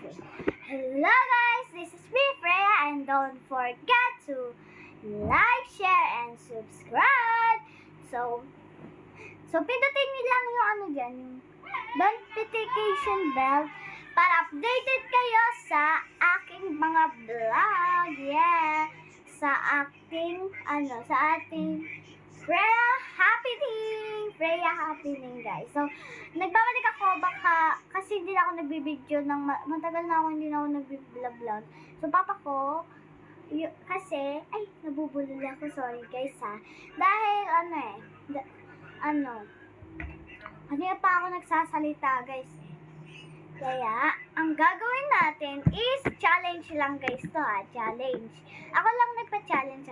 Okay. Hello guys, this is me, Freya, and don't forget to like, share, and subscribe. So pindutin niyo lang yung ano dyan, yung notification bell para updated kayo sa aking mga vlog. Yeah. Sa ating Freya Happening, guys. So, nagbabalik ako baka kasi hindi na ako nagbibideo ng matagal na ako hindi na ako nagbi-vlog. So, papa ko kasi nabubulol ako, sorry guys ha. Dahil kanina pa ako nagsasalita, guys. Kaya, ang gagawin natin is challenge lang, guys, to ha. Challenge. Ako lang nagpa-challenge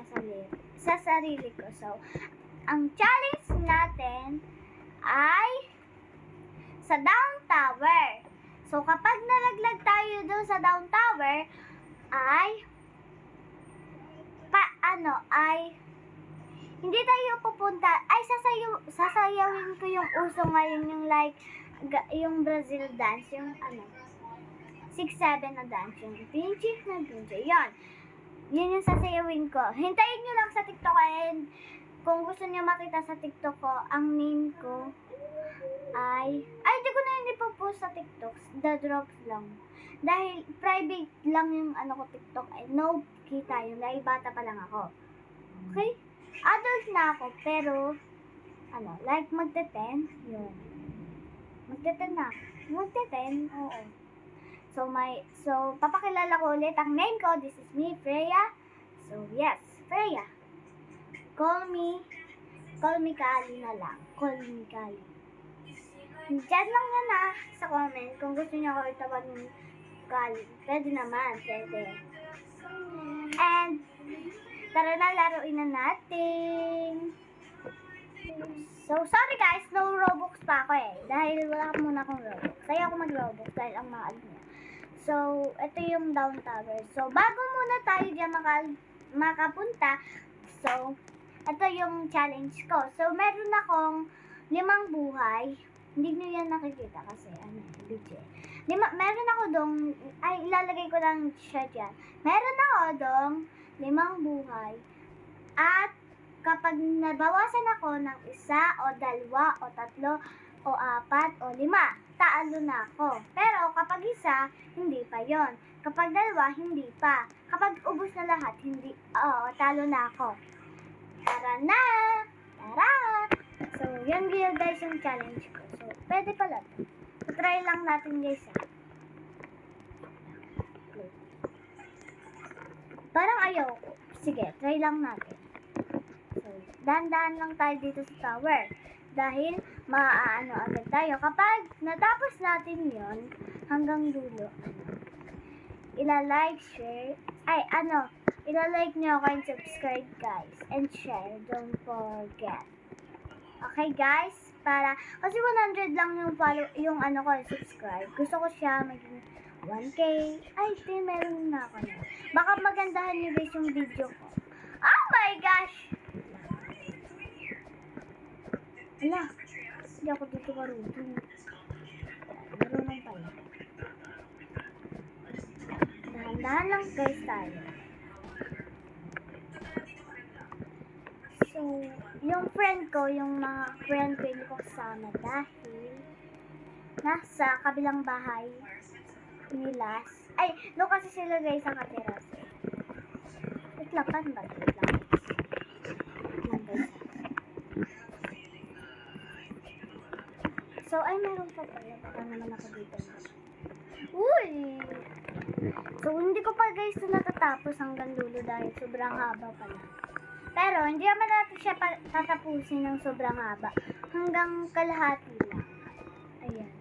sa sarili ko. So, ang challenge natin ay sa Down Tower. So, kapag nalaglag tayo doon sa Down Tower, hindi tayo pupunta, sasayawin ko yung uso ngayon, yung yung Brazil dance, yung 6-7 na dance, yung pinchik na pinchik, yun yung sasayawin ko. Hintayin nyo lang sa TikTok, and kung gusto nyo makita sa TikTok ko, ang name ko di ko na hindi po-post sa TikTok, The Drops lang. Dahil private lang yung ko TikTok, no kita yun, dahil bata pa lang ako. Okay? Adult na ako, pero magte-10, yun. Magte-10 na. Magte-10, oo. So, papakilala ko ulit ang name ko. This is me, Freya. So, yes, Freya. Call me Kali na lang. Call me Kali. Diyan lang yan sa comment kung gusto niyo ako itawag ng Kali. Pwede naman, pwede. And, tara na, laruin na natin. So, sorry guys, no Robux pa ako dahil wala muna akong Robux. Kaya ako mag-Robux dahil ang mahal niya. So, ito yung Down Tower. So, bago muna tayo dyan makapunta, so, ito yung challenge ko. So, meron akong 5 buhay. Hindi nyo yan nakikita kasi, video. Meron ako dong, ilalagay ko lang siya dyan. Meron ako dong 5 buhay. At, kapag nabawasan ako ng 1 o 2 o 3 o 4 o 5, talo na ako. Pero kapag 1, hindi pa yon. Kapag 2, hindi pa. Kapag ubos na lahat, talo na ako. Tara na! Tara! So, yan guys yung challenge ko. So, pwede pala ito. So, try lang natin guys Parang ayaw ko. Sige, try lang natin. So, dahan-dahan lang tayo dito sa tower. Dahil, agad tayo. Kapag natapos natin yon hanggang dulo, ilalike, share, ilalike nyo ako and subscribe, guys. And share, don't forget. Okay, guys? Kasi 100 lang yung subscribe. Gusto ko siya maging 1K. Meron na ako na. Baka magandahan nyo guys yung video ko. Oh my gosh! Wala. Hindi ako dito marunong. Marunong pala. Dahan-dahan lang guys tayo. So, yung mga friend ko hindi ko kasama dahil nasa kabilang bahay nila. No kasi sila guys ang katira. Wait lang, paano ba? Wait lang guys. So, meron pa pala. Baka naman ako dito. Uy! So, hindi ko pa guys ito natatapos hanggang dulo dahil sobrang haba pala. Pero, hindi naman natin siya tatapusin ng sobrang haba. Hanggang kalahati lang. Ayan.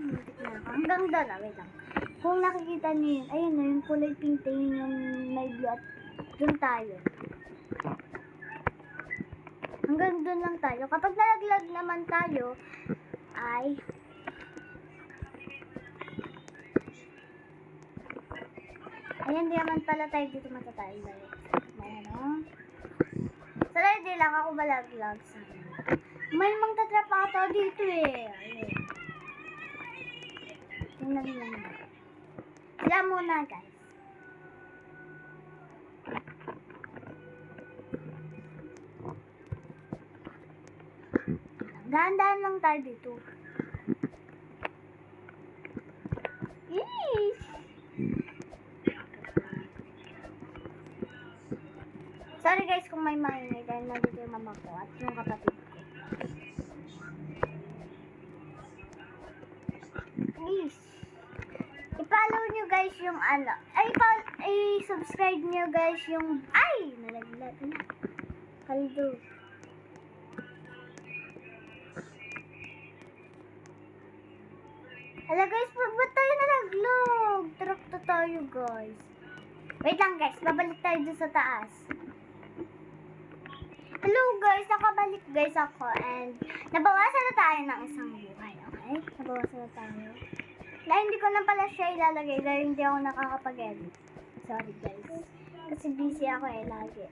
Muntik na ako. Hanggang doon. Wait lang. Kung nakikita niyo yun, ayun na yung kulay pink, yung may blue at doon tayo. Hanggang doon lang tayo. Kapag nalaglag naman tayo, ayan, di naman pala tayo dito matatay. So, hindi lang ako malaglag sana. May magtatrap ata dito Ayun. Tingnan lang. Sila muna, guys. Dahan-dahan lang tayo dito. Yeesh! Sorry guys kung may maingay dahil nandito yung mama ko at yung kapatid ko. Please, i-follow nyo guys yung ano. I-subscribe nyo guys yung... Ay! Nalaglag na. Kaldo. Hala guys, ba't tayo nalaglag? Trakto tayo guys. Wait lang guys, babalik tayo dun sa taas. Hello guys, nakabalik guys ako and nabawasan na tayo ng isang buhay, okay? Nabawasan na tayo. Dahil hindi ko na pala siya ilalagay dahil hindi ako nakakapag-edit. Sorry guys. Kasi busy ako lagi.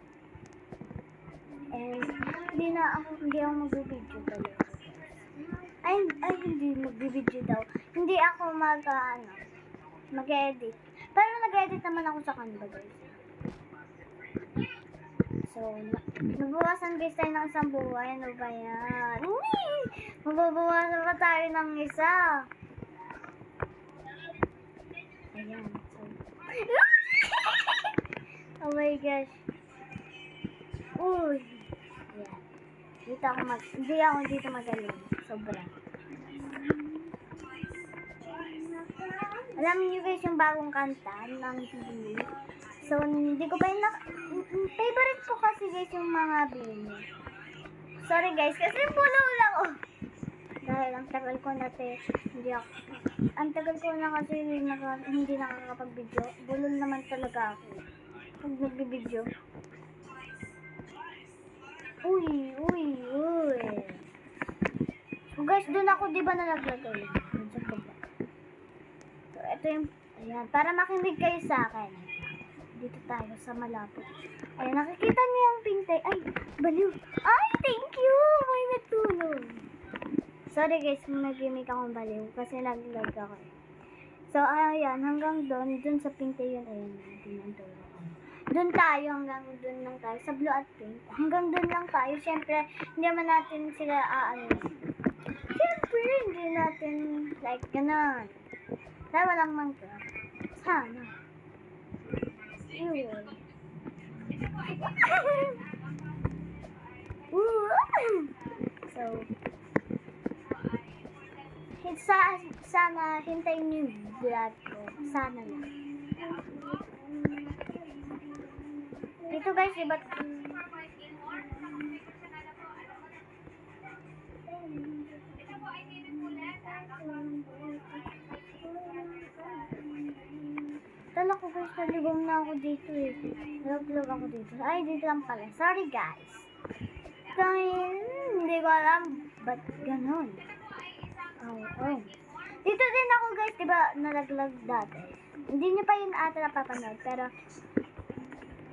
And hindi ako mag-video talaga. Ay, hindi mag-video daw. Hindi ako mag-edit. Pero nag-edit naman ako sa Canva guys. So, nabawasan guys tayo ng isang buhay. Ano ba yan? Mababawasan pa tayo ng isa. Ayan. So, oh my gosh. Uy. Ayan. Hindi ako dito magaling. Sobra. Alam niyo guys yung bagong kanta ng TV. So, hindi ko pa yung favorite ko kasi guys yung mga Bini. Sorry guys, kasi bulol ako. Dahil ang tagal ko na ang tagal ko na kasi hindi nakakapag-video. Bulol naman talaga ako. Pag nag-video. Uy. So guys, doon ako di ba nalaglagay? So, ito yung, ayan, para makinig kayo sa akin. Dito tayo sa malapit. Ay, nakikita niyo yung pintay. Ay, baliw. Ay, thank you! May natulog. Sorry guys, nag-gimmick akong baliw kasi nag-lag ako. So, ayan, hanggang doon sa pintay yun. Ayan, tinuturo ko. Doon tayo, hanggang doon lang tayo. Sa blue at pink. Hanggang doon lang tayo. Siyempre, hindi naman natin sila Siyempre, hindi natin like ganun. Kaya walang mangga. Sana. Yun. So, sana hintayin niyo yung vlog ko. Sana lang. Dito guys, iba't tala ko guys, naligom na ako dito Nalaglag ako dito. Ay, dito lang pala. Sorry guys. Dahil hindi ko alam ba't ganun. Oh. Dito din ako guys, diba nalaglag dati. Hindi nyo pa yun ata napapanood, pero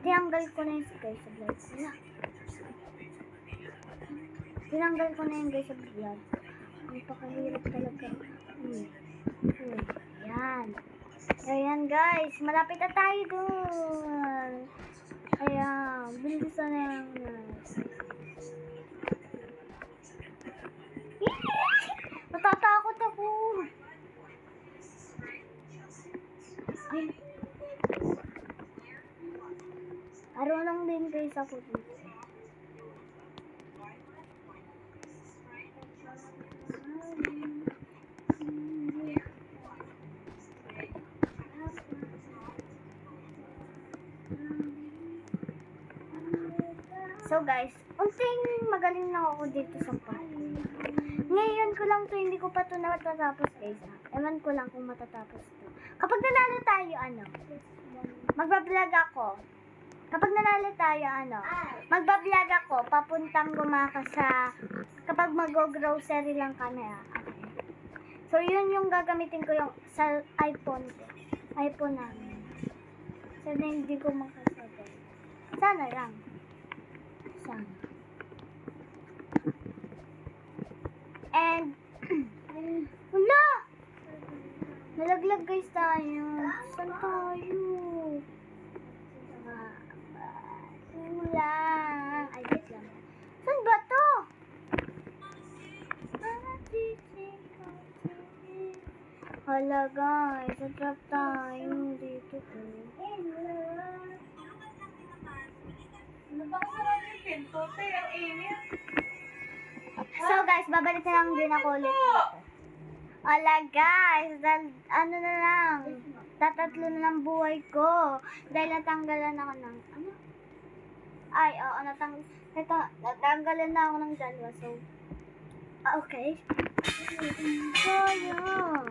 tinanggal ko na yun guys sa vlog. Tinanggal ko na yun guys sa vlog. Ang pakahirap talaga. Ayan. Ayan guys, malapit na tayo doon. Ayan, bilisan na lang. Natatakot ako. Ay. Marunong din guys ako dito. So guys, unting magaling na ako dito sa part. Ngayon ko lang to, hindi ko pa to natatapos guys. Ewan ko lang kung matatapos to. Kapag nanalo tayo, magbablog ako. Kapag nanalo tayo, magbablog ako, papuntang Gumaka kapag mag-grocery lang kami. Okay. So yun yung gagamitin ko yung sa iPhone ko. iPhone namin. Sana hindi ko makasabay. Sana lang. Sana. And, wala! Nalaglag guys tayo. Saan tayo? Wala. Ay, wait lang. Saan ba to? Hala guys, sa trap tayo dito po. Ano ba kasama yung pinto? Te, ang init. So guys, babalik na lang din ako ulit dito. Hala guys, ano na lang, tatatlo na lang buhay ko. Dahil natanggalan ako ng, ano? Ay, oo, natanggalan na ako ng dalawa. So, okay. So, yun.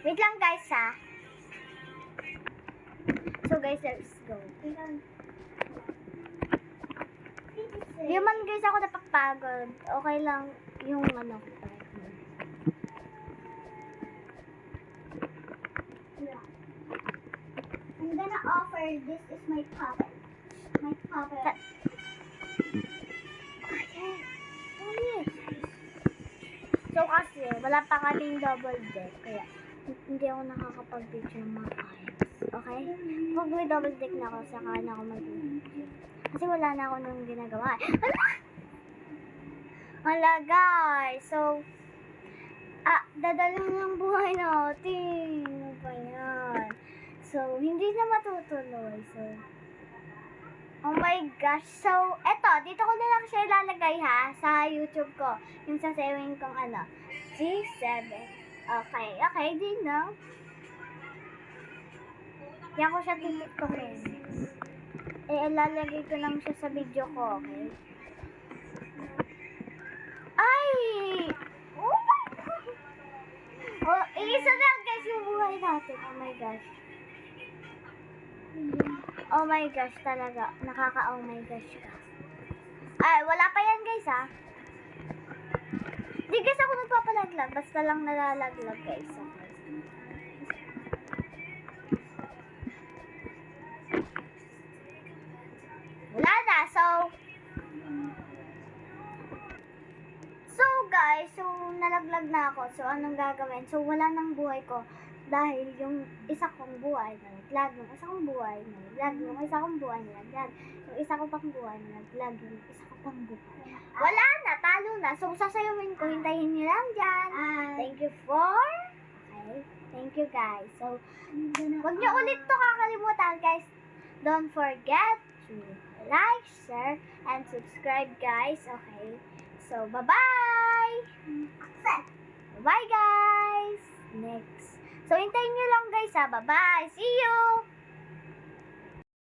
Wait lang guys ha. So guys, let's go. Di man guys ako napapagod. Okay lang yung ano ko. I'm gonna offer this is my puppet. My puppet. Okay. Oh, yes. So kasi wala pa kaming double deck. Kaya hindi ako nakakapag-picture maayos. Okay? Pag may double deck na ako, saka na ako mag-picture. Kasi wala na ako nung ginagawa. Wala guys. So, dadala ng buhay natin. Ano ba yan? So, hindi na matutuloy. So, oh my gosh. So, eto, dito ko na lang siya ilalagay ha, sa YouTube ko. Yung sasawin kong ano, G7. Okay, din no? Yan ko siya titiktokin. Ilalagay ko lang siya sa video ko, okay? Ay! Oh my God! Oh, isa lang guys yung buhay natin. Oh my gosh. Oh my gosh talaga. Nakaka-oh my gosh ka. Ay, wala pa yan guys ha. Di guys ako nagpapalaglag. Basta lang nalalaglag guys. Okay. Wala na. So guys, so nalaglag na ako. So anong gagawin? So wala nang buhay ko. Dahil yung isa kong buhay nalaglag, yung isa kong buhay nalaglag, yung isa kong buhay nalaglag, yung isa ko pang buhay nalaglag, yung isa ko pang buhay. Wala na, talo na. So sasayawin ko, hintayin niyo lang dyan. Thank you for... Okay, thank you guys. So, huwag niyo ulit to kakalimutan guys. Don't forget to like, share, and subscribe guys. Okay, so bye-bye! Bye guys! Next. So, hintayin nyo lang guys ha. Bye-bye! See you!